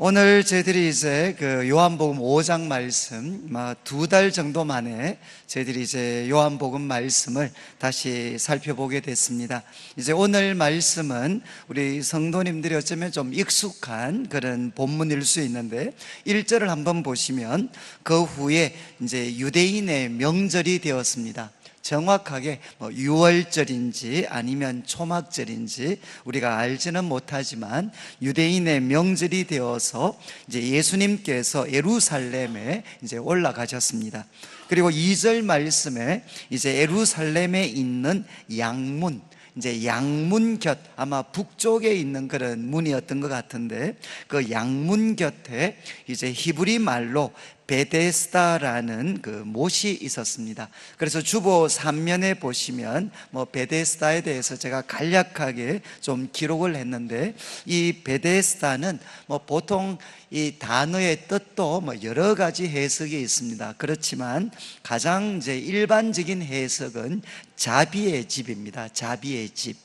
오늘 저희들이 이제 요한복음 5장 말씀 2달 정도 만에 저희들이 이제 요한복음 말씀을 다시 살펴보게 됐습니다. 이제 오늘 말씀은 우리 성도님들이 어쩌면 좀 익숙한 그런 본문일 수 있는데 1절을 한번 보시면 그 후에 이제 유대인의 명절이 되었습니다. 정확하게 유월절인지 아니면 초막절인지 우리가 알지는 못하지만 유대인의 명절이 되어서 이제 예수님께서 예루살렘에 이제 올라가셨습니다. 그리고 2절 말씀에 이제 예루살렘에 있는 양문, 이제 양문 곁, 아마 북쪽에 있는 그런 문이었던 것 같은데 그 양문 곁에 이제 히브리 말로 베데스다라는 그 못이 있었습니다. 그래서 주보 3면에 보시면 베데스다에 대해서 제가 간략하게 좀 기록을 했는데, 이 베데스다는 보통 이 단어의 뜻도 여러 가지 해석이 있습니다. 그렇지만 가장 이제 일반적인 해석은 자비의 집입니다. 자비의 집.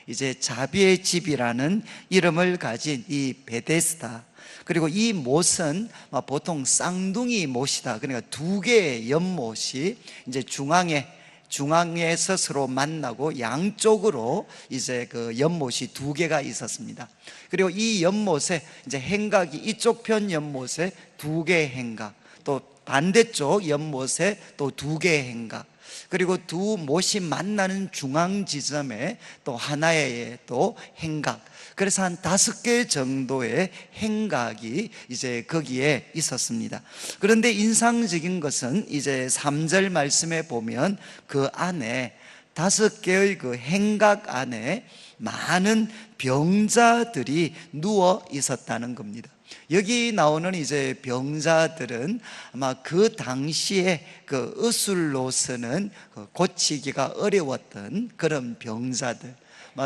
이제 자비의 집이라는 이름을 가진 이 베데스다, 그리고 이 못은 보통 쌍둥이 못이다. 그러니까 두 개의 연못이 이제 중앙에서 서로 만나고 양쪽으로 이제 그 연못이 두 개가 있었습니다. 그리고 이 연못에 이제 행각이 이쪽 편 연못에 두 개의 행각, 또 반대쪽 연못에 또 두 개의 행각, 그리고 두 못이 만나는 중앙 지점에 또 하나의 또 행각, 그래서 한 5개 정도의 행각이 이제 거기에 있었습니다. 그런데 인상적인 것은 이제 3절 말씀에 보면 그 안에 5개의 그 행각 안에 많은 병자들이 누워 있었다는 겁니다. 여기 나오는 이제 병자들은 아마 그 당시에 그 의술로서는 고치기가 어려웠던 그런 병자들,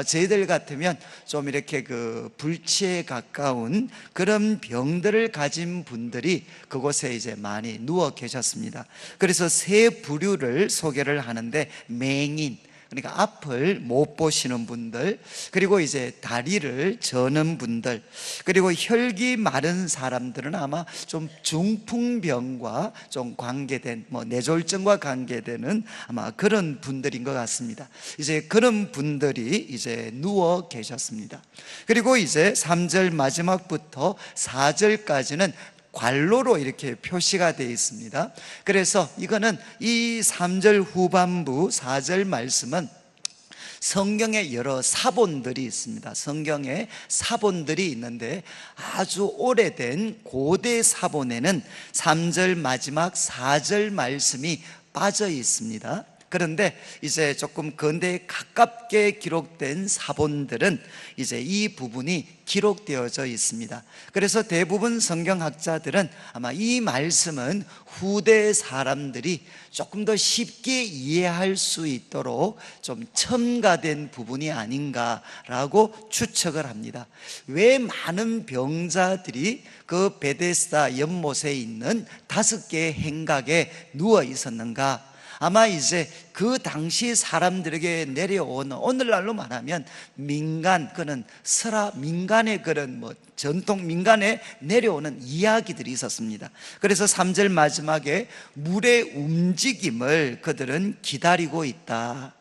저희들 같으면 좀 이렇게 그 불치에 가까운 그런 병들을 가진 분들이 그곳에 이제 많이 누워 계셨습니다. 그래서 세 부류를 소개를 하는데, 맹인, 그러니까 앞을 못 보시는 분들, 그리고 이제 다리를 저는 분들, 그리고 혈기 마른 사람들은 아마 좀 중풍병과 좀 관계된 뇌졸중과 관계되는 아마 그런 분들인 것 같습니다. 이제 그런 분들이 이제 누워 계셨습니다. 그리고 이제 3절 마지막부터 4절까지는 괄로로 이렇게 표시가 되어 있습니다. 그래서 이거는 이 3절 후반부 4절 말씀은 성경에 여러 사본들이 있습니다. 성경에 사본들이 있는데 아주 오래된 고대 사본에는 3절 마지막 4절 말씀이 빠져 있습니다. 그런데 이제 조금 근대에 가깝게 기록된 사본들은 이제 이 부분이 기록되어져 있습니다. 그래서 대부분 성경학자들은 아마 이 말씀은 후대 사람들이 조금 더 쉽게 이해할 수 있도록 좀 첨가된 부분이 아닌가라고 추측을 합니다. 왜 많은 병자들이 그 베데스다 연못에 있는 5개의 행각에 누워 있었는가? 아마 이제 그 당시 사람들에게 내려오는, 오늘날로 말하면 민간, 그는 민간의 그런 전통 민간에 내려오는 이야기들이 있었습니다. 그래서 3절 마지막에 물의 움직임을 그들은 기다리고 있다.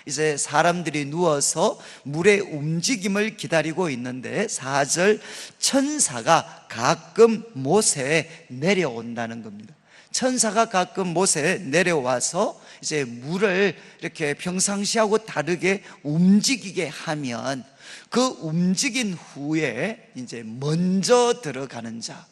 이제 사람들이 누워서 물의 움직임을 기다리고 있는데 4절 천사가 가끔 못에 내려온다는 겁니다. 천사가 가끔 못에 내려와서 이제 물을 이렇게 평상시하고 다르게 움직이게 하면 그 움직인 후에 이제 먼저 들어가는 자,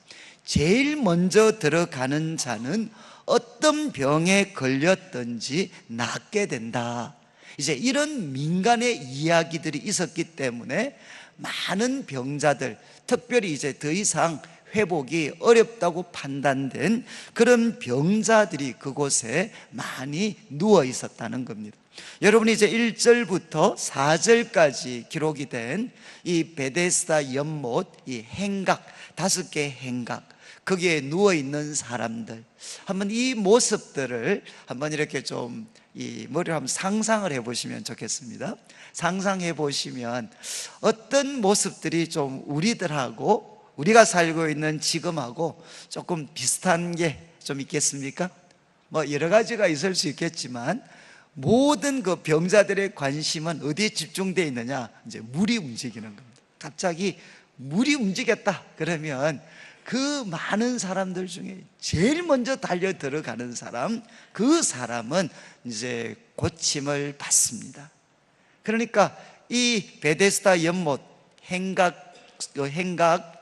제일 먼저 들어가는 자는 어떤 병에 걸렸든지 낫게 된다. 이제 이런 민간의 이야기들이 있었기 때문에 많은 병자들, 특별히 이제 더 이상 회복이 어렵다고 판단된 그런 병자들이 그곳에 많이 누워 있었다는 겁니다. 여러분이 이제 1절부터 4절까지 기록이 된 이 베데스다 연못, 이 행각, 5개의 행각, 거기에 누워 있는 사람들, 한번 이 모습들을 한번 이렇게 좀 이 머리로 한번 상상을 해보시면 좋겠습니다. 상상해 보시면 어떤 모습들이 좀 우리들하고 우리가 살고 있는 지금하고 조금 비슷한 게 좀 있겠습니까? 뭐 여러 가지가 있을 수 있겠지만 모든 그 병자들의 관심은 어디에 집중되어 있느냐? 이제 물이 움직이는 겁니다. 갑자기 물이 움직였다 그러면 그 많은 사람들 중에 제일 먼저 달려 들어가는 사람, 그 사람은 이제 고침을 받습니다. 그러니까 이 베데스다 연못 행각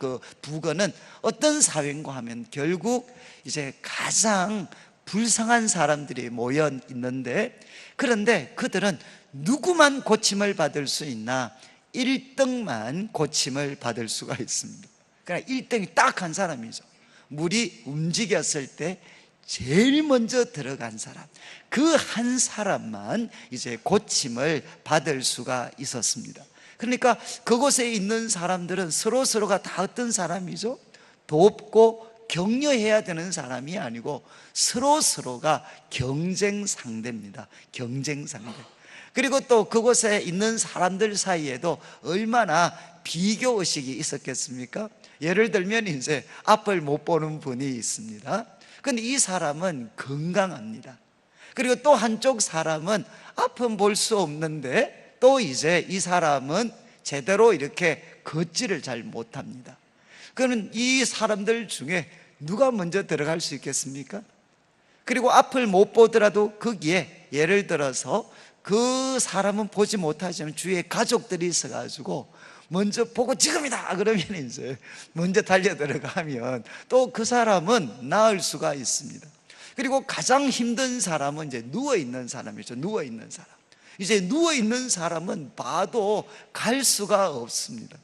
그 부근은 어떤 사회인가 하면 결국 이제 가장 불쌍한 사람들이 모여 있는데, 그런데 그들은 누구만 고침을 받을 수 있나? 1등만 고침을 받을 수가 있습니다. 그러니까 1등이 딱 한 사람이죠. 물이 움직였을 때 제일 먼저 들어간 사람, 그 한 사람만 이제 고침을 받을 수가 있었습니다. 그러니까 그곳에 있는 사람들은 서로가 다 어떤 사람이죠? 돕고 격려해야 되는 사람이 아니고 서로가 경쟁 상대입니다. 경쟁 상대. 그리고 또 그곳에 있는 사람들 사이에도 얼마나 비교 의식이 있었겠습니까? 예를 들면 이제 앞을 못 보는 분이 있습니다. 근데 이 사람은 건강합니다. 그리고 또 한쪽 사람은 앞은 볼 수 없는데 또 이제 이 사람은 제대로 이렇게 걷지를 잘 못합니다. 그러면 이 사람들 중에 누가 먼저 들어갈 수 있겠습니까? 그리고 앞을 못 보더라도 거기에 예를 들어서 그 사람은 보지 못하지만 주위에 가족들이 있어가지고 먼저 보고 지금이다 그러면 이제 먼저 달려 들어가면 또 그 사람은 나을 수가 있습니다. 그리고 가장 힘든 사람은 이제 누워있는 사람이죠. 누워있는 사람. 이제 누워있는 사람은 봐도 갈 수가 없습니다.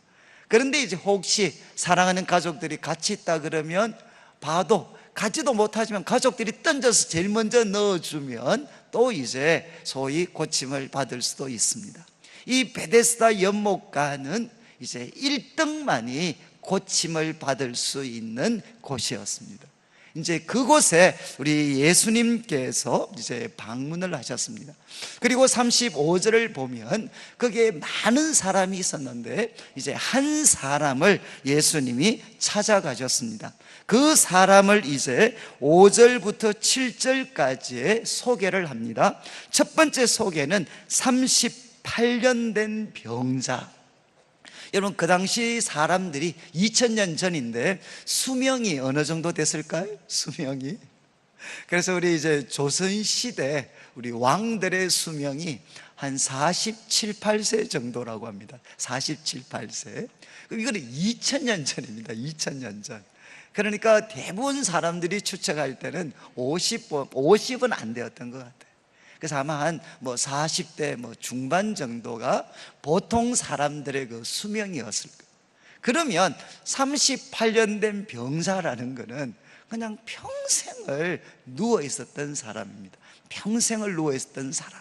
그런데 이제 혹시 사랑하는 가족들이 같이 있다 그러면 봐도 가지도 못하지만 가족들이 던져서 제일 먼저 넣어주면 또 이제 소위 고침을 받을 수도 있습니다. 이 베데스다 연못가는 이제 1등만이 고침을 받을 수 있는 곳이었습니다. 이제 그곳에 우리 예수님께서 이제 방문을 하셨습니다. 그리고 35절을 보면 거기에 많은 사람이 있었는데 이제 한 사람을 예수님이 찾아가셨습니다. 그 사람을 이제 5절부터 7절까지의 소개를 합니다. 첫 번째 소개는 38년 된 병자. 여러분 그 당시 사람들이 2000년 전인데 수명이 어느 정도 됐을까요? 수명이. 그래서 우리 이제 조선시대 우리 왕들의 수명이 한 47, 8세 정도라고 합니다. 47, 8세. 이거는 2000년 전입니다. 2000년 전. 그러니까 대부분 사람들이 추측할 때는 50은 안 되었던 것 같아요. 그래서 아마 한 40대 중반 정도가 보통 사람들의 그 수명이었을 거예요. 그러면 38년 된 병사라는 거는 그냥 평생을 누워 있었던 사람입니다. 평생을 누워 있었던 사람.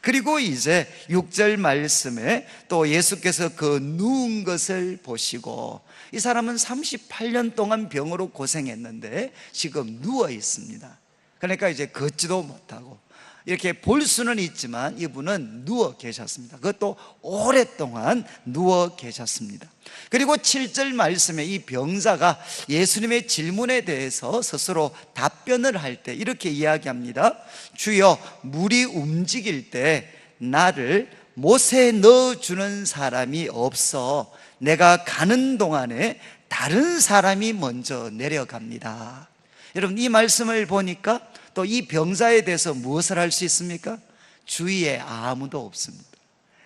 그리고 이제 6절 말씀에 또 예수께서 그 누운 것을 보시고, 이 사람은 38년 동안 병으로 고생했는데 지금 누워 있습니다. 그러니까 이제 걷지도 못하고 이렇게 볼 수는 있지만 이분은 누워 계셨습니다. 그것도 오랫동안 누워 계셨습니다. 그리고 7절 말씀에 이 병자가 예수님의 질문에 대해서 스스로 답변을 할 때 이렇게 이야기합니다. 주여, 물이 움직일 때 나를 못에 넣어주는 사람이 없어 내가 가는 동안에 다른 사람이 먼저 내려갑니다. 여러분 이 말씀을 보니까 또 이 병자에 대해서 무엇을 할 수 있습니까? 주위에 아무도 없습니다.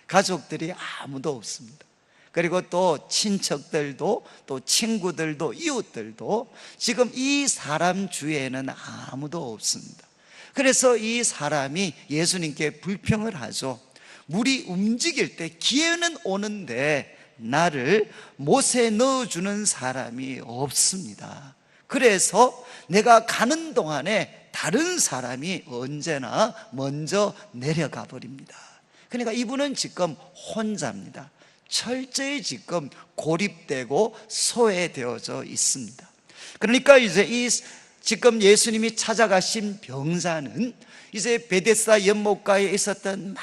가족들이 아무도 없습니다. 그리고 또 친척들도 또 친구들도 이웃들도 지금 이 사람 주위에는 아무도 없습니다. 그래서 이 사람이 예수님께 불평을 하죠. 물이 움직일 때 기회는 오는데 나를 못에 넣어주는 사람이 없습니다. 그래서 내가 가는 동안에 다른 사람이 언제나 먼저 내려가 버립니다. 그러니까 이분은 지금 혼자입니다. 철저히 지금 고립되고 소외되어져 있습니다. 그러니까 이제 지금 예수님이 찾아가신 병자는 이제 베데스다 연못가에 있었던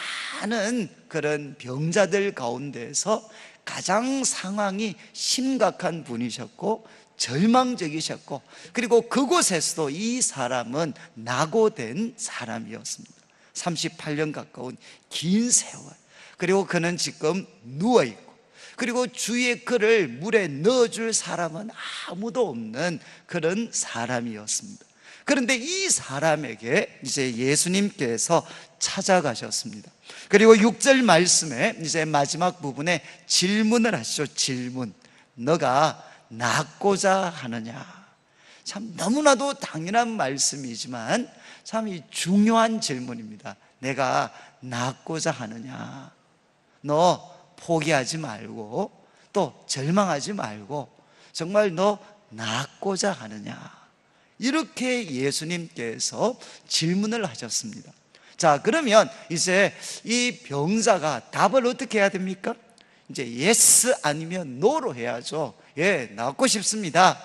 많은 그런 병자들 가운데서 가장 상황이 심각한 분이셨고 절망적이셨고, 그리고 그곳에서도 이 사람은 낙오된 사람이었습니다. 38년 가까운 긴 세월. 그리고 그는 지금 누워있고, 그리고 주위에 그를 물에 넣어줄 사람은 아무도 없는 그런 사람이었습니다. 그런데 이 사람에게 이제 예수님께서 찾아가셨습니다. 그리고 6절 말씀에 이제 마지막 부분에 질문을 하시죠. 질문. 너가 낫고자 하느냐? 참 너무나도 당연한 말씀이지만 참 중요한 질문입니다. 내가 낫고자 하느냐? 너 포기하지 말고, 또 절망하지 말고, 정말 너 낫고자 하느냐? 이렇게 예수님께서 질문을 하셨습니다. 자, 그러면 이제 이 병자가 답을 어떻게 해야 됩니까? 이제 yes 아니면 no로 해야죠. 예, 낫고 싶습니다.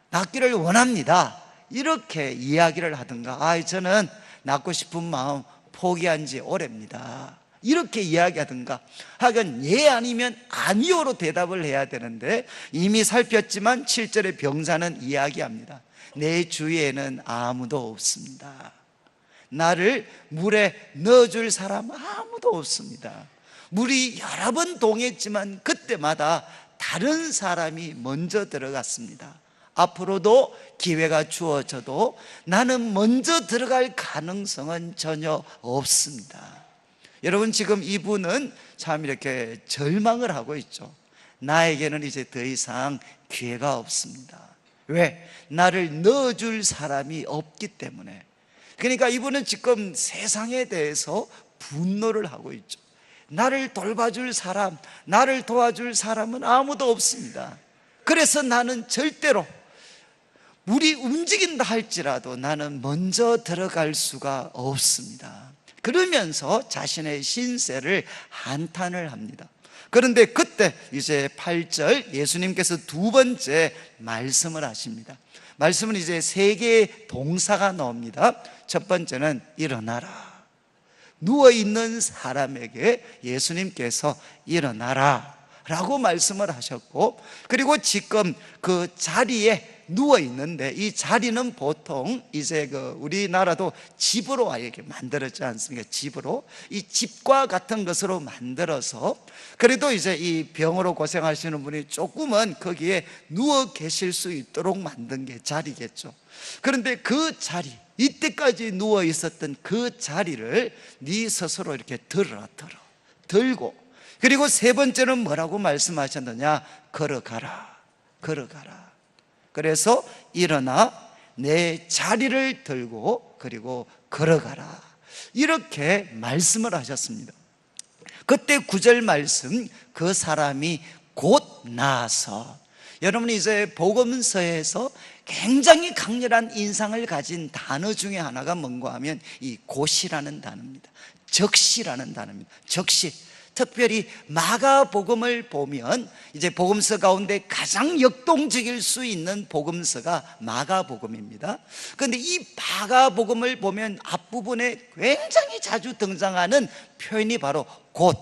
낫기를 원합니다. 이렇게 이야기를 하든가, 저는 낫고 싶은 마음 포기한 지 오래입니다. 이렇게 이야기하든가, 하여간 예 아니면 아니오로 대답을 해야 되는데, 이미 살폈지만 7절의 병자는 이야기합니다. 내 주위에는 아무도 없습니다. 나를 물에 넣어줄 사람 아무도 없습니다. 물이 여러 번 동했지만 그때마다 다른 사람이 먼저 들어갔습니다. 앞으로도 기회가 주어져도 나는 먼저 들어갈 가능성은 전혀 없습니다. 여러분, 지금 이분은 참 이렇게 절망을 하고 있죠. 나에게는 이제 더 이상 기회가 없습니다. 왜? 나를 넣어줄 사람이 없기 때문에. 그러니까 이분은 지금 세상에 대해서 분노를 하고 있죠. 나를 돌봐줄 사람, 나를 도와줄 사람은 아무도 없습니다. 그래서 나는 절대로 물이 움직인다 할지라도 나는 먼저 들어갈 수가 없습니다. 그러면서 자신의 신세를 한탄을 합니다. 그런데 그때 이제 8절 예수님께서 두 번째 말씀을 하십니다. 말씀은 이제 세 개의 동사가 나옵니다. 첫 번째는 일어나라. 누워있는 사람에게 예수님께서 일어나라 라고 말씀을 하셨고, 그리고 지금 그 자리에 누워 있는데, 이 자리는 보통 이제 우리나라도 집으로 이렇게 만들었지 않습니까? 집으로, 이 집과 같은 것으로 만들어서, 그래도 이제 이 병으로 고생하시는 분이 조금은 거기에 누워 계실 수 있도록 만든 게 자리겠죠. 그런데 그 자리, 이때까지 누워 있었던 그 자리를 네 스스로 이렇게 들고, 그리고 세 번째는 뭐라고 말씀하셨느냐? 걸어가라. 그래서 일어나 내 자리를 들고 그리고 걸어가라, 이렇게 말씀을 하셨습니다. 그때 9절 말씀, 그 사람이 곧 나아서. 여러분이 이제 복음서에서 굉장히 강렬한 인상을 가진 단어 중에 하나가 뭔가 하면 이 곧이라는 단어입니다. 적시라는 단어입니다. 적시. 특별히 마가복음을 보면 이제 복음서 가운데 가장 역동적일 수 있는 복음서가 마가복음입니다. 그런데 이 마가복음을 보면 앞부분에 굉장히 자주 등장하는 표현이 바로 곧,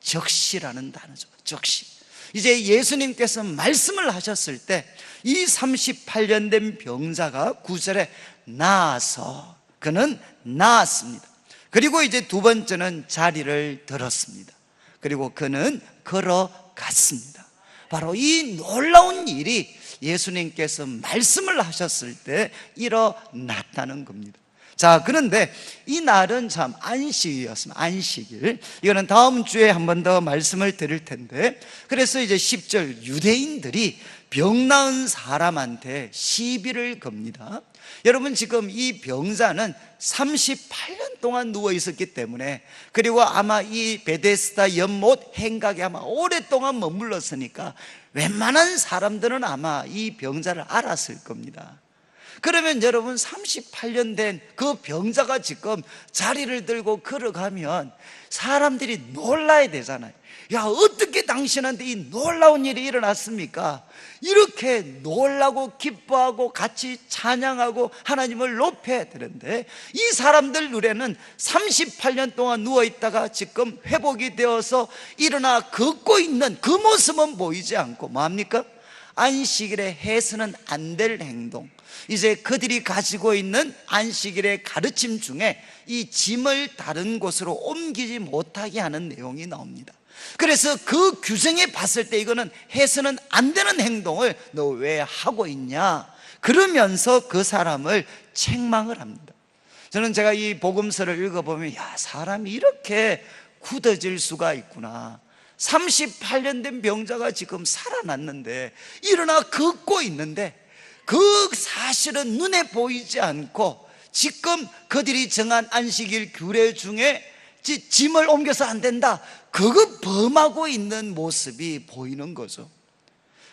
적시라는 단어죠. 적시. 이제 예수님께서 말씀을 하셨을 때 이 38년 된 병자가 9절에 나아서, 그는 나았습니다. 그리고 이제 두 번째는 자리를 들었습니다. 그리고 그는 걸어갔습니다. 바로 이 놀라운 일이 예수님께서 말씀을 하셨을 때 일어났다는 겁니다. 자, 그런데 이 날은 참 안식이었습니다. 안식일. 이거는 다음 주에 한 번 더 말씀을 드릴 텐데, 그래서 이제 10절 유대인들이 병 나은 사람한테 시비를 겁니다. 여러분, 지금 이 병자는 38년 동안 누워 있었기 때문에, 그리고 아마 이 베데스다 연못 행각에 아마 오랫동안 머물렀으니까 웬만한 사람들은 아마 이 병자를 알았을 겁니다. 그러면 여러분, 38년 된 그 병자가 지금 자리를 들고 걸어가면 사람들이 놀라야 되잖아요. 야, 어떻게 당신한테 이 놀라운 일이 일어났습니까? 이렇게 놀라고 기뻐하고 같이 찬양하고 하나님을 높여야 되는데, 이 사람들 눈에는 38년 동안 누워있다가 지금 회복이 되어서 일어나 걷고 있는 그 모습은 보이지 않고 뭐합니까? 안식일에 해서는 안 될 행동, 이제 그들이 가지고 있는 안식일의 가르침 중에 이 짐을 다른 곳으로 옮기지 못하게 하는 내용이 나옵니다. 그래서 그 규정에 봤을 때 이거는 해서는 안 되는 행동을 너 왜 하고 있냐, 그러면서 그 사람을 책망을 합니다. 저는 제가 이 복음서를 읽어보면, 야, 사람이 이렇게 굳어질 수가 있구나. 38년 된 병자가 지금 살아났는데, 일어나 걷고 있는데, 그 사실은 눈에 보이지 않고 지금 그들이 정한 안식일 규례 중에 짐을 옮겨서 안 된다, 그거 범하고 있는 모습이 보이는 거죠.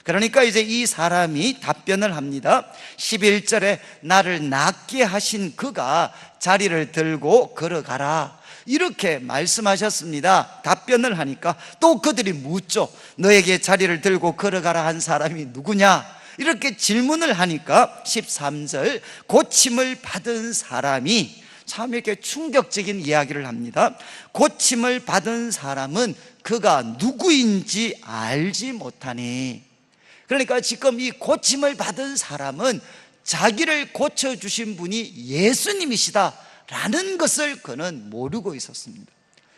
그러니까 이제 이 사람이 답변을 합니다. 11절에 나를 낫게 하신 그가 자리를 들고 걸어가라, 이렇게 말씀하셨습니다. 답변을 하니까 또 그들이 묻죠. 너에게 자리를 들고 걸어가라 한 사람이 누구냐, 이렇게 질문을 하니까 13절 고침을 받은 사람이 참 이렇게 충격적인 이야기를 합니다. 고침을 받은 사람은 그가 누구인지 알지 못하니. 그러니까 지금 이 고침을 받은 사람은 자기를 고쳐주신 분이 예수님이시다라는 것을 그는 모르고 있었습니다.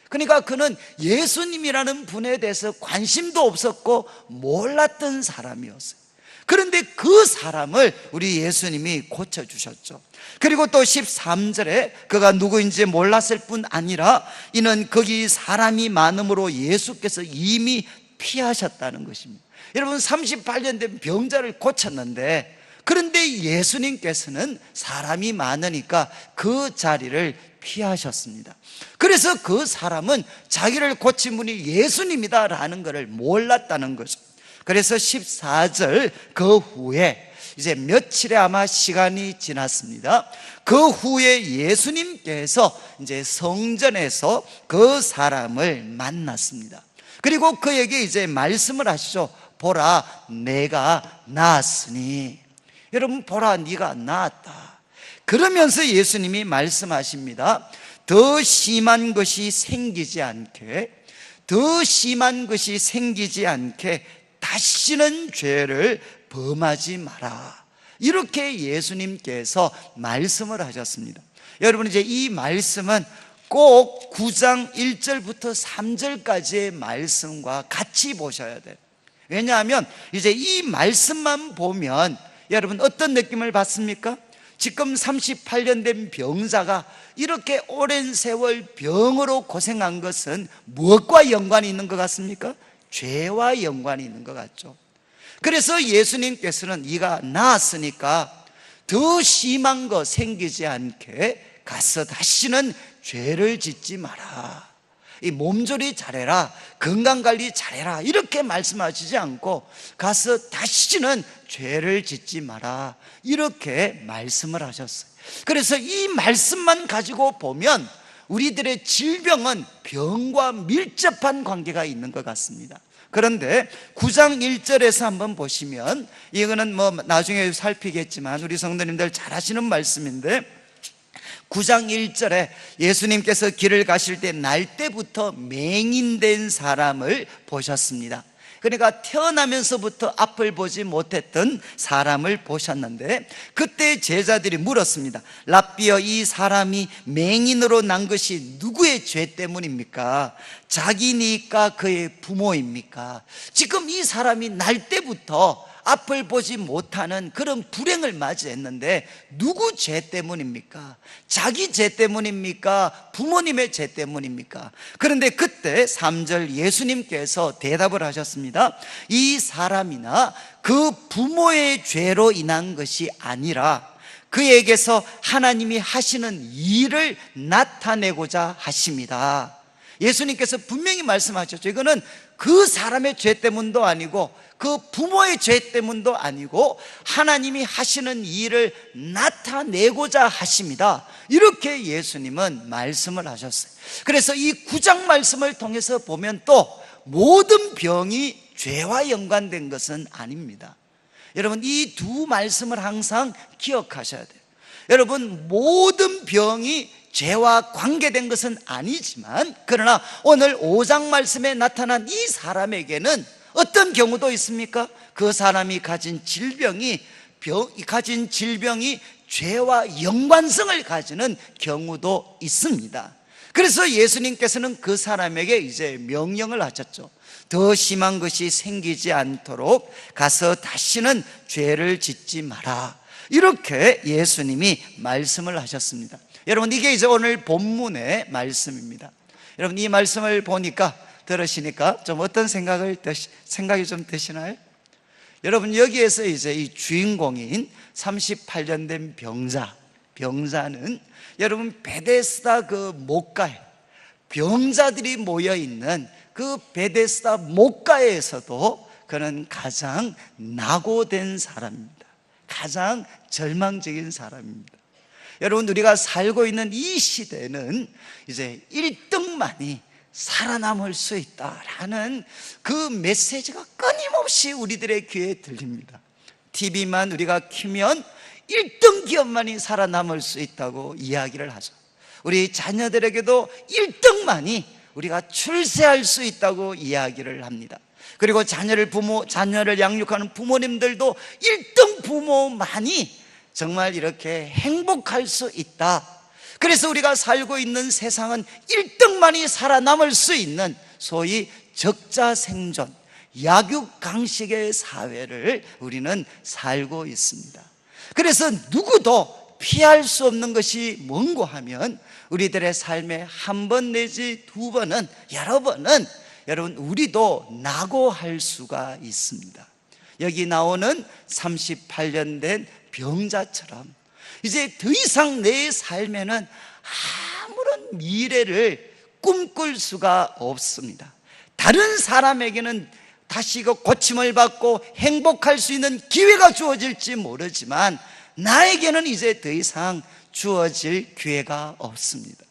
그러니까 그는 예수님이라는 분에 대해서 관심도 없었고 몰랐던 사람이었어요. 그런데 그 사람을 우리 예수님이 고쳐주셨죠. 그리고 또 13절에 그가 누구인지 몰랐을 뿐 아니라 이는 거기 사람이 많음으로 예수께서 이미 피하셨다는 것입니다. 여러분, 38년 된 병자를 고쳤는데, 그런데 예수님께서는 사람이 많으니까 그 자리를 피하셨습니다. 그래서 그 사람은 자기를 고친 분이 예수님이다라는 것을 몰랐다는 거죠. 그래서 14절 그 후에 이제 며칠의 아마 시간이 지났습니다. 그 후에 예수님께서 이제 성전에서 그 사람을 만났습니다. 그리고 그에게 이제 말씀을 하시죠. 보라, 내가 나았으니. 여러분, 보라, 네가 나았다. 그러면서 예수님이 말씀하십니다. 더 심한 것이 생기지 않게, 더 심한 것이 생기지 않게 다시는 죄를 범하지 마라, 이렇게 예수님께서 말씀을 하셨습니다. 여러분, 이제 이 말씀은 꼭 9장 1절부터 3절까지의 말씀과 같이 보셔야 돼요. 왜냐하면 이제 이 말씀만 보면 여러분 어떤 느낌을 받습니까? 지금 38년 된 병자가 이렇게 오랜 세월 병으로 고생한 것은 무엇과 연관이 있는 것 같습니까? 죄와 연관이 있는 것 같죠. 그래서 예수님께서는 네가 나았으니까 더 심한 거 생기지 않게 가서 다시는 죄를 짓지 마라, 이 몸조리 잘해라, 건강관리 잘해라, 이렇게 말씀하시지 않고 가서 다시는 죄를 짓지 마라, 이렇게 말씀을 하셨어요. 그래서 이 말씀만 가지고 보면 우리들의 질병은 병과 밀접한 관계가 있는 것 같습니다. 그런데 9장 1절에서 한번 보시면, 이거는 뭐 나중에 살피겠지만 우리 성도님들 잘 아시는 말씀인데, 9장 1절에 예수님께서 길을 가실 때 날 때부터 맹인된 사람을 보셨습니다. 그러니까 태어나면서부터 앞을 보지 못했던 사람을 보셨는데, 그때 제자들이 물었습니다. 랍비여, 이 사람이 맹인으로 난 것이 누구의 죄 때문입니까? 자기니까 그의 부모입니까? 지금 이 사람이 날 때부터 앞을 보지 못하는 그런 불행을 맞이했는데 누구 죄 때문입니까? 자기 죄 때문입니까? 부모님의 죄 때문입니까? 그런데 그때 3절 예수님께서 대답을 하셨습니다. 이 사람이나 그 부모의 죄로 인한 것이 아니라 그에게서 하나님이 하시는 일을 나타내고자 하십니다. 예수님께서 분명히 말씀하셨죠. 이거는 그 사람의 죄 때문도 아니고 그 부모의 죄 때문도 아니고 하나님이 하시는 일을 나타내고자 하십니다. 이렇게 예수님은 말씀을 하셨어요. 그래서 이 9장 말씀을 통해서 보면 또 모든 병이 죄와 연관된 것은 아닙니다. 여러분, 이 두 말씀을 항상 기억하셔야 돼요. 여러분, 모든 병이 죄와 관계된 것은 아니지만, 그러나 오늘 5장 말씀에 나타난 이 사람에게는 어떤 경우도 있습니까? 그 사람이 가진 질병이 죄와 연관성을 가지는 경우도 있습니다. 그래서 예수님께서는 그 사람에게 이제 명령을 하셨죠. 더 심한 것이 생기지 않도록 가서 다시는 죄를 짓지 마라, 이렇게 예수님이 말씀을 하셨습니다. 여러분, 이게 이제 오늘 본문의 말씀입니다. 여러분, 이 말씀을 보니까, 들으시니까 좀 어떤 생각이 좀 드시나요? 여러분, 여기에서 이제 이 주인공인 38년 된 병자는 여러분, 베데스다 그 못가에 병자들이 모여있는 그 베데스다 못가에서도 그는 가장 낙오된 사람입니다. 가장 절망적인 사람입니다. 여러분, 우리가 살고 있는 이 시대는 이제 1등만이 살아남을 수 있다라는 그 메시지가 끊임없이 우리들의 귀에 들립니다. TV만 우리가 켜면 1등 기업만이 살아남을 수 있다고 이야기를 하죠. 우리 자녀들에게도 1등만이 우리가 출세할 수 있다고 이야기를 합니다. 그리고 자녀를 양육하는 부모님들도 1등 부모만이 정말 이렇게 행복할 수 있다. 그래서 우리가 살고 있는 세상은 1등만이 살아남을 수 있는 소위 적자생존, 약육강식의 사회를 우리는 살고 있습니다. 그래서 누구도 피할 수 없는 것이 뭔고 하면, 우리들의 삶에 한 번 내지 두 번은, 여러 번은 여러분, 우리도 낙오할 수가 있습니다. 여기 나오는 38년 된 병자처럼 이제 더 이상 내 삶에는 아무런 미래를 꿈꿀 수가 없습니다. 다른 사람에게는 다시 그 고침을 받고 행복할 수 있는 기회가 주어질지 모르지만, 나에게는 이제 더 이상 주어질 기회가 없습니다.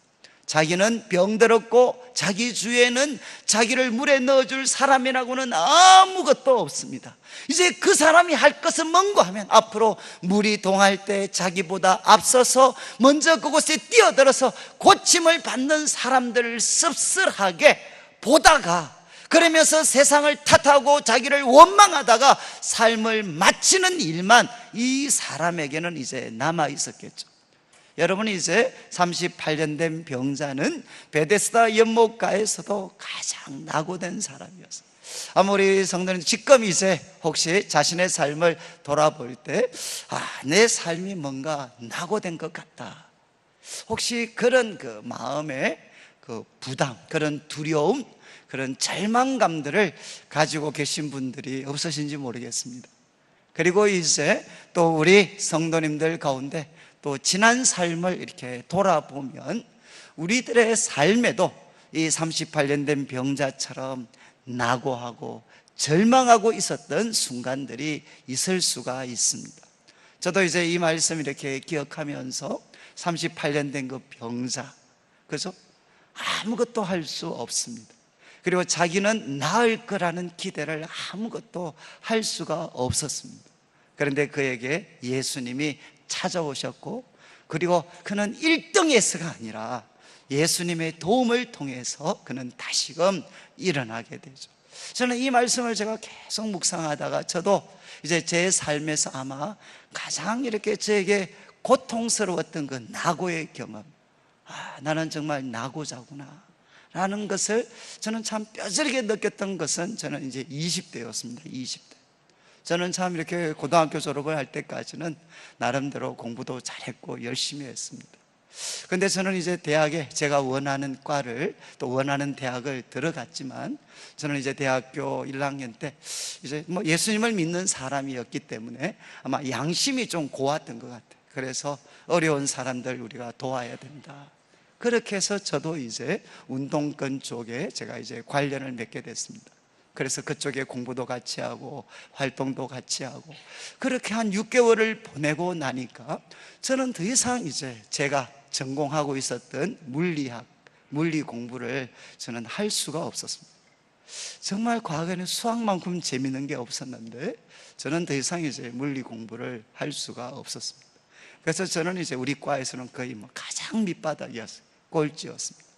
자기는 병들었고 자기 주위에는 자기를 물에 넣어줄 사람이라고는 아무것도 없습니다. 이제 그 사람이 할 것은 뭔가 하면, 앞으로 물이 동할 때 자기보다 앞서서 먼저 그곳에 뛰어들어서 고침을 받는 사람들을 씁쓸하게 보다가, 그러면서 세상을 탓하고 자기를 원망하다가 삶을 마치는 일만 이 사람에게는 이제 남아 있었겠죠. 여러분이 이제 38년 된 병자는 베데스다 연못가에서도 가장 낙오된 사람이었어요. 아무리 성도님 지금 이제 혹시 자신의 삶을 돌아볼 때, 내 삶이 뭔가 낙오된 것 같다, 혹시 그런 그 마음의 그 부담, 그런 두려움, 그런 절망감들을 가지고 계신 분들이 없으신지 모르겠습니다. 그리고 이제 또 우리 성도님들 가운데 또 지난 삶을 이렇게 돌아보면, 우리들의 삶에도 이 38년 된 병자처럼 낙오하고 절망하고 있었던 순간들이 있을 수가 있습니다. 저도 이제 이 말씀 이렇게 기억하면서 38년 된 그 병자, 그죠? 아무것도 할 수 없습니다. 그리고 자기는 나을 거라는 기대를 아무것도 할 수가 없었습니다. 그런데 그에게 예수님이 찾아오셨고, 그리고 그는 1등에서가 아니라 예수님의 도움을 통해서 그는 다시금 일어나게 되죠. 저는 이 말씀을 제가 계속 묵상하다가, 저도 이제 제 삶에서 아마 가장 이렇게 저에게 고통스러웠던 그 낙오의 경험, 나는 정말 낙오자구나 라는 것을 저는 참 뼈저리게 느꼈던 것은, 저는 이제 20대였습니다. 20대. 저는 참 이렇게 고등학교 졸업을 할 때까지는 나름대로 공부도 잘했고 열심히 했습니다. 근데 저는 이제 대학에 제가 원하는 과를, 또 원하는 대학을 들어갔지만, 저는 이제 대학교 1학년 때 이제 뭐 예수님을 믿는 사람이었기 때문에 아마 양심이 좀 고왔던 것 같아요. 그래서 어려운 사람들 우리가 도와야 된다, 그렇게 해서 저도 이제 운동권 쪽에 제가 이제 관련을 맺게 됐습니다. 그래서 그쪽에 공부도 같이 하고 활동도 같이 하고, 그렇게 한 6개월을 보내고 나니까 저는 더 이상 이제 제가 전공하고 있었던 물리 공부를 저는 할 수가 없었습니다. 정말 과거에는 수학만큼 재미있는 게 없었는데 저는 더 이상 이제 물리 공부를 할 수가 없었습니다. 그래서 저는 이제 우리 과에서는 거의 뭐 가장 밑바닥이었어요. 꼴찌였습니다.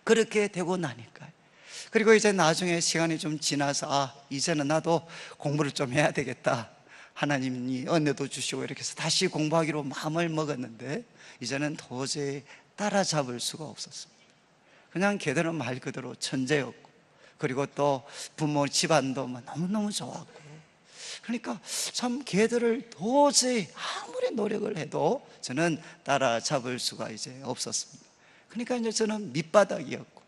그렇게 되고 나니까, 그리고 이제 나중에 시간이 좀 지나서 이제는 나도 공부를 좀 해야 되겠다, 하나님이 은혜도 주시고 이렇게 해서 다시 공부하기로 마음을 먹었는데 이제는 도저히 따라잡을 수가 없었습니다. 그냥 걔들은 말 그대로 천재였고, 그리고 또 부모 집안도 너무너무 좋았고, 그러니까 참 걔들을 도저히 아무리 노력을 해도 저는 따라잡을 수가 이제 없었습니다. 그러니까 이제 저는 밑바닥이었고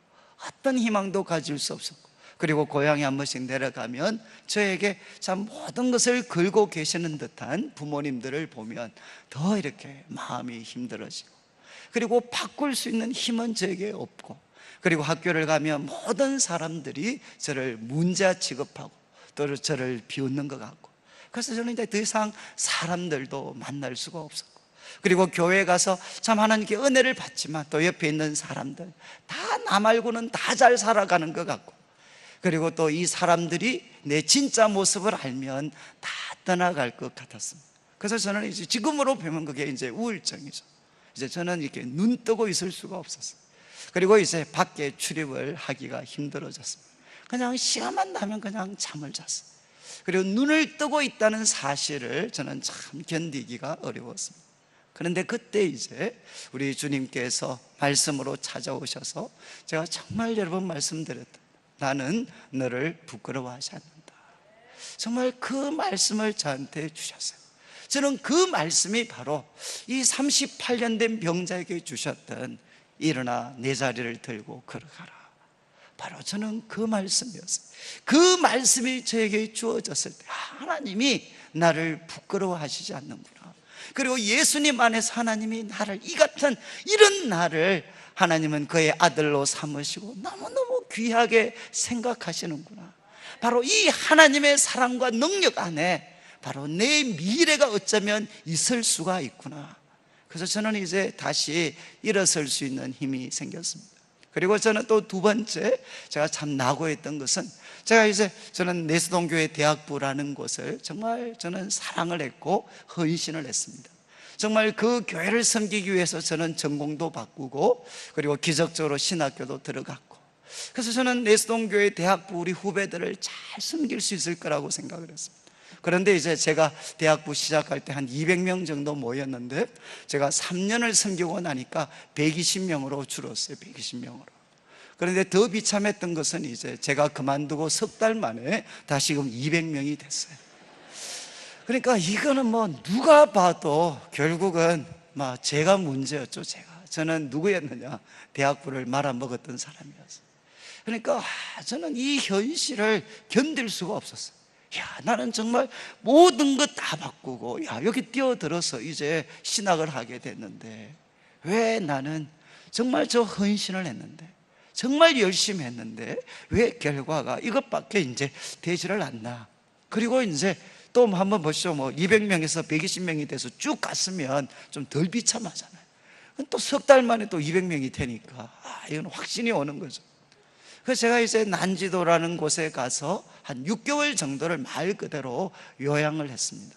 어떤 희망도 가질 수 없었고, 그리고 고향에 한 번씩 내려가면 저에게 참 모든 것을 걸고 계시는 듯한 부모님들을 보면 더 이렇게 마음이 힘들어지고, 그리고 바꿀 수 있는 힘은 저에게 없고, 그리고 학교를 가면 모든 사람들이 저를 문제아 취급하고 또 저를 비웃는 것 같고, 그래서 저는 이제 더 이상 사람들도 만날 수가 없었고, 그리고 교회에 가서 참 하나님께 은혜를 받지만 또 옆에 있는 사람들 다 나 말고는 다 잘 살아가는 것 같고, 그리고 또 이 사람들이 내 진짜 모습을 알면 다 떠나갈 것 같았습니다. 그래서 저는 이제 지금으로 보면 그게 이제 우울증이죠. 이제 저는 이렇게 눈 뜨고 있을 수가 없었어요. 그리고 이제 밖에 출입을 하기가 힘들어졌습니다. 그냥 시간만 나면 그냥 잠을 잤어요. 그리고 눈을 뜨고 있다는 사실을 저는 참 견디기가 어려웠습니다. 그런데 그때 이제 우리 주님께서 말씀으로 찾아오셔서 제가 정말 여러 번 말씀드렸다, 나는 너를 부끄러워하지 않는다. 정말 그 말씀을 저한테 주셨어요. 저는 그 말씀이 바로 이 38년 된 병자에게 주셨던 일어나 내 자리를 들고 걸어가라, 바로 저는 그 말씀이었어요. 그 말씀이 저에게 주어졌을 때 하나님이 나를 부끄러워하시지 않는구나, 그리고 예수님 안에서 하나님이 나를, 이 같은 이런 나를 하나님은 그의 아들로 삼으시고 너무너무 귀하게 생각하시는구나, 바로 이 하나님의 사랑과 능력 안에 바로 내 미래가 어쩌면 있을 수가 있구나. 그래서 저는 이제 다시 일어설 수 있는 힘이 생겼습니다. 그리고 저는 또 두 번째 제가 참 낙오했던 것은, 저는 내수동교회 대학부라는 곳을 정말 저는 사랑을 했고 헌신을 했습니다. 정말 그 교회를 섬기기 위해서 저는 전공도 바꾸고, 그리고 기적적으로 신학교도 들어갔고, 그래서 저는 내수동교회 대학부 우리 후배들을 잘 섬길 수 있을 거라고 생각을 했습니다. 그런데 이제 제가 대학부 시작할 때 한 200명 정도 모였는데 제가 3년을 섬기고 나니까 120명으로 줄었어요. 120명으로. 그런데 더 비참했던 것은 이제 제가 그만두고 석 달 만에 다시금 200명이 됐어요. 그러니까 이거는 뭐 누가 봐도 결국은 제가 문제였죠. 저는 누구였느냐, 대학부를 말아먹었던 사람이었어요. 그러니까 저는 이 현실을 견딜 수가 없었어요. 나는 정말 모든 것 다 바꾸고 여기 뛰어들어서 이제 신학을 하게 됐는데, 왜 나는 정말 저 헌신을 했는데, 정말 열심히 했는데 왜 결과가 이것밖에 이제 되지를 않나. 그리고 이제 또 한번 보시죠. 200명에서 120명이 돼서 쭉 갔으면 좀 덜 비참하잖아요. 또 석 달 만에 또 200명이 되니까 이건 확신이 오는 거죠. 그래서 제가 이제 난지도라는 곳에 가서 한 6개월 정도를 말 그대로 요양을 했습니다.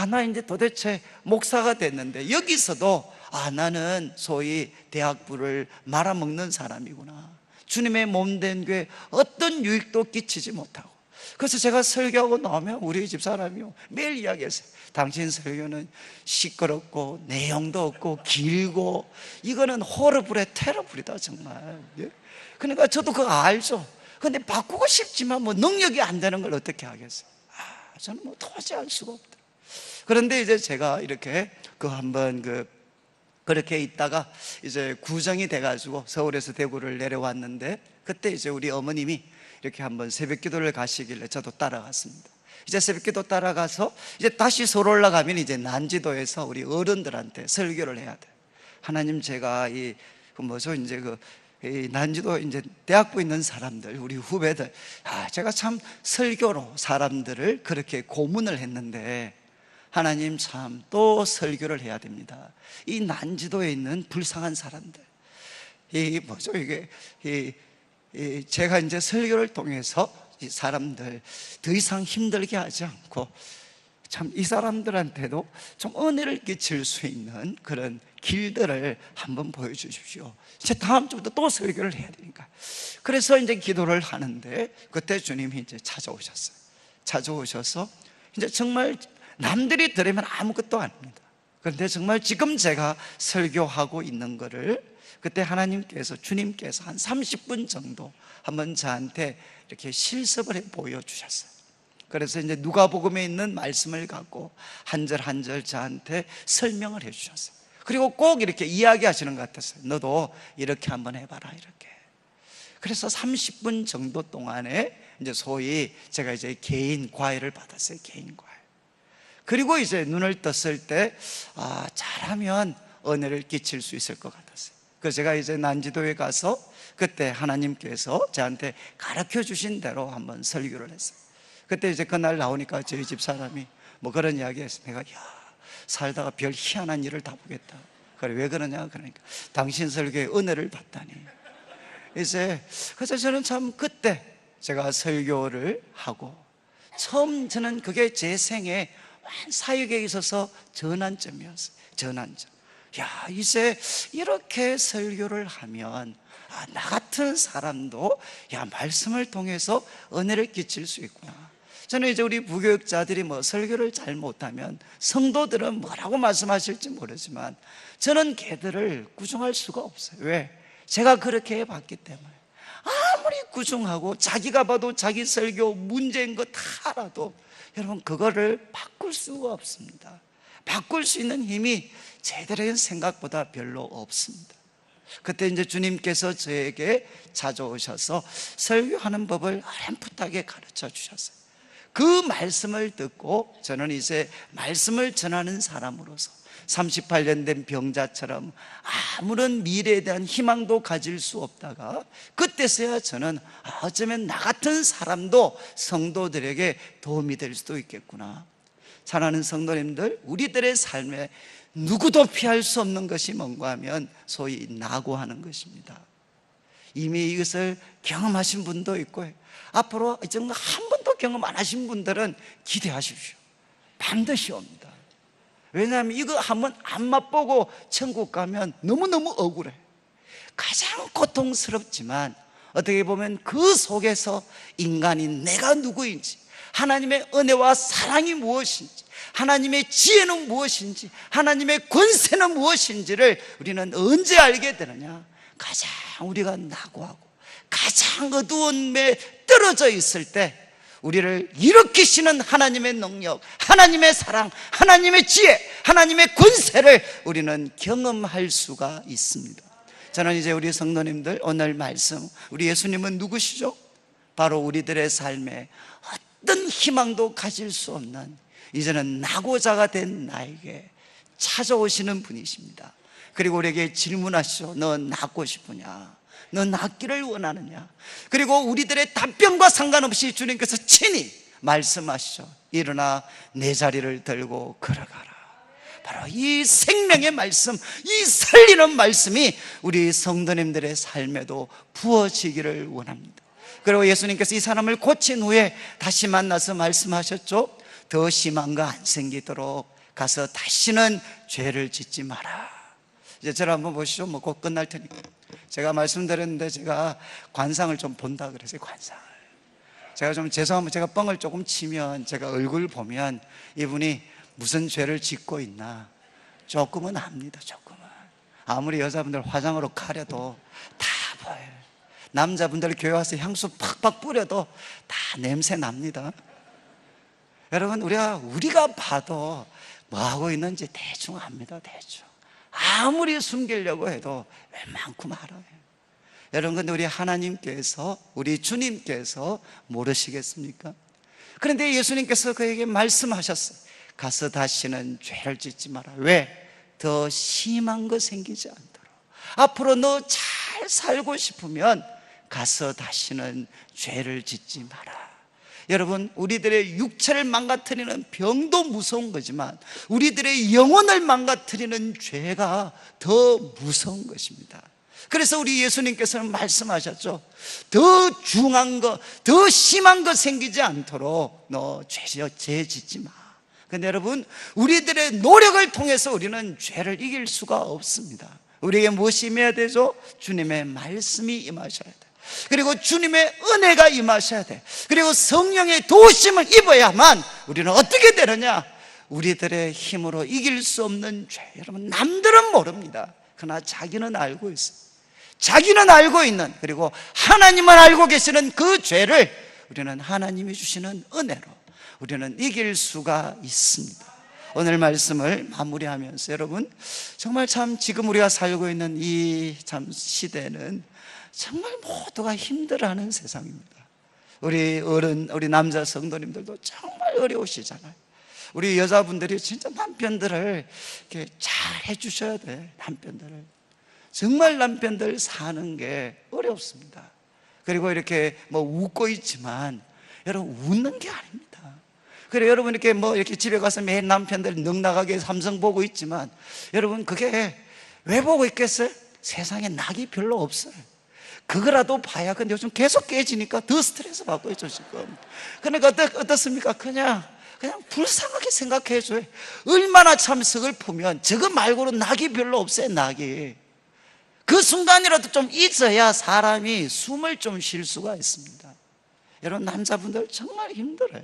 나 이제 도대체 목사가 됐는데 여기서도 나는 소위 대학부를 말아먹는 사람이구나. 주님의 몸된 교회에 어떤 유익도 끼치지 못하고. 그래서 제가 설교하고 나오면 우리 집사람이요 매일 이야기했어요. 당신 설교는 시끄럽고 내용도 없고 길고 이거는 호러불의 테러불이다 정말. 그러니까 저도 그거 알죠. 근데 바꾸고 싶지만 능력이 안 되는 걸 어떻게 하겠어요. 저는 도저히 할 수가 없다. 그런데 이제 제가 이렇게 그렇게 있다가 이제 구정이 돼가지고 서울에서 대구를 내려왔는데, 그때 이제 우리 어머님이 이렇게 한번 새벽 기도를 가시길래 저도 따라갔습니다. 이제 새벽 기도 따라가서 이제 다시 서울 올라가면 이제 난지도에서 우리 어른들한테 설교를 해야 돼. 하나님, 제가 이 난지도 이제 대학부에 있는 사람들, 우리 후배들, 제가 참 설교로 사람들을 그렇게 고문을 했는데 하나님 참 또 설교를 해야 됩니다. 이 난지도에 있는 불쌍한 사람들, 제가 이제 설교를 통해서 이 사람들 더 이상 힘들게 하지 않고 참 이 사람들한테도 좀 은혜를 끼칠 수 있는 그런 길들을 한번 보여주십시오. 이제 다음 주부터 또 설교를 해야 되니까. 그래서 이제 기도를 하는데 그때 주님이 이제 찾아오셨어요. 찾아오셔서 이제 정말 남들이 들으면 아무것도 아닙니다. 그런데 정말 지금 제가 설교하고 있는 거를 그때 하나님께서, 주님께서 한 30분 정도 한번 저한테 이렇게 실습을 해 보여주셨어요. 그래서 이제 누가복음에 있는 말씀을 갖고 한 절 한 절 저한테 설명을 해 주셨어요. 그리고 꼭 이렇게 이야기하시는 것 같았어요. 너도 이렇게 한번 해봐라, 이렇게. 그래서 30분 정도 동안에 이제 소위 제가 이제 개인 과외를 받았어요. 개인 과외. 그리고 이제 눈을 떴을 때 잘하면 은혜를 끼칠 수 있을 것 같았어요. 그래서 제가 이제 난지도에 가서 그때 하나님께서 저한테 가르쳐 주신 대로 한번 설교를 했어요. 그때 이제 그날 나오니까 저희 집 사람이 뭐 그런 이야기 했어요. 내가 살다가 별 희한한 일을 다 보겠다. 그래, 왜 그러냐? 그러니까 당신 설교에 은혜를 받다니. 이제 그래서 저는 참 그때 제가 설교를 하고 처음 저는 그게 제 생애 사역에 있어서 전환점이었어요. 전환점. 이제 이렇게 설교를 하면 나 같은 사람도 말씀을 통해서 은혜를 끼칠 수 있구나. 저는 이제 우리 부교육자들이 뭐 설교를 잘 못하면 성도들은 뭐라고 말씀하실지 모르지만 저는 걔들을 꾸중할 수가 없어요. 왜? 제가 그렇게 해봤기 때문에. 아무리 꾸중하고 자기가 봐도 자기 설교 문제인 거 다 알아도 여러분 그거를 바꿀 수가 없습니다. 바꿀 수 있는 힘이 제들에겐 생각보다 별로 없습니다. 그때 이제 주님께서 저에게 찾아오셔서 설교하는 법을 어렴풋하게 가르쳐 주셨어요. 그 말씀을 듣고 저는 이제 말씀을 전하는 사람으로서 38년 된 병자처럼 아무런 미래에 대한 희망도 가질 수 없다가 그때서야 저는 어쩌면 나 같은 사람도 성도들에게 도움이 될 수도 있겠구나. 사랑하는 성도님들, 우리들의 삶에 누구도 피할 수 없는 것이 뭔가 하면 소위 낙오하는 것입니다. 이미 이것을 경험하신 분도 있고 앞으로 정말 한 번도 경험 안 하신 분들은 기대하십시오. 반드시 옵니다. 왜냐하면 이거 한번 안 맛보고 천국 가면 너무너무 억울해. 가장 고통스럽지만 어떻게 보면 그 속에서 인간인 내가 누구인지, 하나님의 은혜와 사랑이 무엇인지, 하나님의 지혜는 무엇인지, 하나님의 권세는 무엇인지를 우리는 언제 알게 되느냐? 가장 우리가 낙오하고 가장 어두운 데 떨어져 있을 때 우리를 일으키시는 하나님의 능력, 하나님의 사랑, 하나님의 지혜, 하나님의 권세를 우리는 경험할 수가 있습니다. 저는 이제 우리 성도님들 오늘 말씀, 우리 예수님은 누구시죠? 바로 우리들의 삶에 어떤 희망도 가질 수 없는 이제는 낙오자가 된 나에게 찾아오시는 분이십니다. 그리고 우리에게 질문하시죠. 너 낫고 싶으냐? 너 낫기를 원하느냐? 그리고 우리들의 답변과 상관없이 주님께서 친히 말씀하시죠. 일어나 내 자리를 들고 걸어가라. 바로 이 생명의 말씀, 이 살리는 말씀이 우리 성도님들의 삶에도 부어지기를 원합니다. 그리고 예수님께서 이 사람을 고친 후에 다시 만나서 말씀하셨죠. 더 심한 거 안 생기도록 가서 다시는 죄를 짓지 마라. 이제 저를 한번 보시죠. 뭐 곧 끝날 테니까. 제가 말씀드렸는데 제가 관상을 좀 본다 그랬어요. 관상을. 제가 좀 죄송하면 제가 뻥을 조금 치면 제가 얼굴 보면 이분이 무슨 죄를 짓고 있나 조금은 압니다. 조금은. 아무리 여자분들 화장으로 가려도 다 보여요. 남자분들 교회 와서 향수 팍팍 뿌려도 다 냄새 납니다. 여러분 우리가 봐도 뭐하고 있는지 대충 압니다. 대충. 아무리 숨기려고 해도 웬만큼 알아요. 여러분, 근데 우리 하나님께서, 우리 주님께서 모르시겠습니까? 그런데 예수님께서 그에게 말씀하셨어요. 가서 다시는 죄를 짓지 마라. 왜? 더 심한 거 생기지 않도록. 앞으로 너 잘 살고 싶으면 가서 다시는 죄를 짓지 마라. 여러분, 우리들의 육체를 망가뜨리는 병도 무서운 거지만 우리들의 영혼을 망가뜨리는 죄가 더 무서운 것입니다. 그래서 우리 예수님께서는 말씀하셨죠. 더 중한 거, 더 심한 거 생기지 않도록 너 죄 짓지 마. 근데 여러분, 우리들의 노력을 통해서 우리는 죄를 이길 수가 없습니다. 우리에게 무엇이 임해야 되죠? 주님의 말씀이 임하셔야 돼. 그리고 주님의 은혜가 임하셔야 돼. 그리고 성령의 도우심을 입어야만 우리는 어떻게 되느냐? 우리들의 힘으로 이길 수 없는 죄. 여러분, 남들은 모릅니다. 그러나 자기는 알고 있어요. 자기는 알고 있는, 그리고 하나님은 알고 계시는 그 죄를 우리는 하나님이 주시는 은혜로 우리는 이길 수가 있습니다. 오늘 말씀을 마무리하면서 여러분, 정말 참 지금 우리가 살고 있는 이 참 시대는 정말 모두가 힘들어하는 세상입니다. 우리 어른, 우리 남자 성도님들도 정말 어려우시잖아요. 우리 여자분들이 진짜 남편들을 이렇게 잘 해주셔야 돼. 남편들을 정말 남편들 사는 게 어렵습니다. 그리고 이렇게 뭐 웃고 있지만 여러분, 웃는 게 아닙니다. 그래, 여러분 이렇게 뭐 이렇게 집에 가서 매일 남편들 넉나가게 삼성 보고 있지만 여러분, 그게 왜 보고 있겠어요? 세상에 낙이 별로 없어요. 그거라도 봐야. 근데 요즘 계속 깨지니까 더 스트레스 받고 있죠 지금. 그러니까 어떻습니까? 그냥 불쌍하게 생각해 줘요. 얼마나 참 서글프면 저거 말고는 낙이 별로 없어요. 낙이 그 순간이라도 좀 있어야 사람이 숨을 좀 쉴 수가 있습니다. 여러분, 남자분들 정말 힘들어요.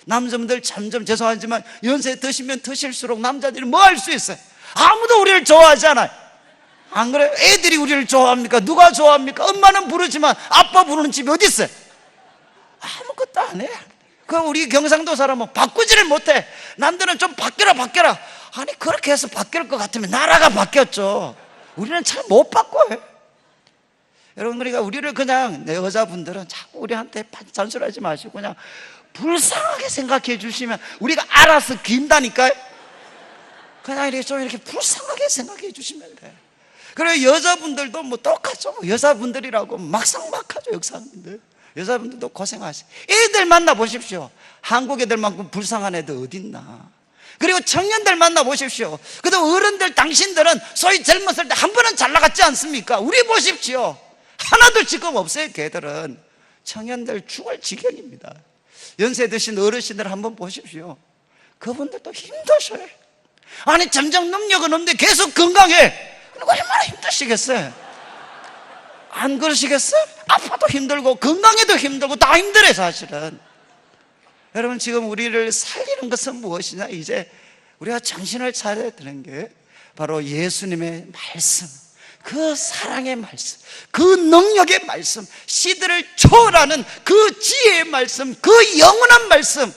남자분들 점점, 죄송하지만 연세 드시면 드실수록 남자들이 뭐 할 수 있어요? 아무도 우리를 좋아하지 않아요. 안 그래요? 애들이 우리를 좋아합니까? 누가 좋아합니까? 엄마는 부르지만 아빠 부르는 집이 어디 있어요? 아무것도 안 해. 그 우리 경상도 사람은 바꾸지를 못해. 남들은 좀 바뀌라. 아니, 그렇게 해서 바뀔 것 같으면 나라가 바뀌었죠. 우리는 잘 못 바꿔요. 여러분, 그러니까 우리를 그냥, 내 여자분들은 자꾸 우리한테 잔소리하지 마시고 그냥 불쌍하게 생각해 주시면 우리가 알아서 긴다니까요. 그냥 이렇게 좀 이렇게 불쌍하게 생각해 주시면 돼요. 그리고 여자분들도 뭐 똑같죠. 뭐 여자분들이라고 막상막하죠. 여자분들도 고생하세요. 애들 만나보십시오. 한국 애들만큼 불쌍한 애들 어딨나. 그리고 청년들 만나보십시오. 그래도 어른들, 당신들은 소위 젊었을 때 한 번은 잘 나갔지 않습니까? 우리 보십시오. 하나도 지금 없어요. 걔들은. 청년들 죽을 지경입니다. 연세 드신 어르신들 한번 보십시오. 그분들도 힘드셔요. 아니, 점점 능력은 없는데 계속 건강해. 얼마나 힘드시겠어요? 안 그러시겠어요? 아파도 힘들고 건강해도 힘들고 다 힘들어요 사실은. 여러분, 지금 우리를 살리는 것은 무엇이냐? 이제 우리가 정신을 차려야 되는 게 바로 예수님의 말씀, 그 사랑의 말씀, 그 능력의 말씀, 시대를 초월하는 그 지혜의 말씀, 그 영원한 말씀,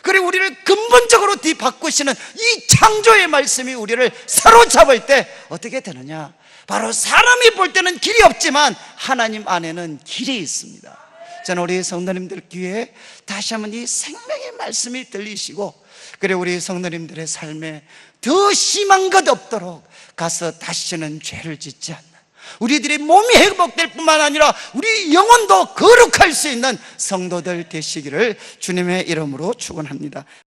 그리고 우리를 근본적으로 뒤바꾸시는 이 창조의 말씀이 우리를 사로잡을 때 어떻게 되느냐? 바로 사람이 볼 때는 길이 없지만 하나님 안에는 길이 있습니다. 저는 우리 성도님들 귀에 다시 한번 이 생명의 말씀이 들리시고, 그리고 우리 성도님들의 삶에 더 심한 것 없도록 가서 다시는 죄를 짓지 않는, 우리들의 몸이 회복될 뿐만 아니라 우리 영혼도 거룩할 수 있는 성도들 되시기를 주님의 이름으로 축원합니다.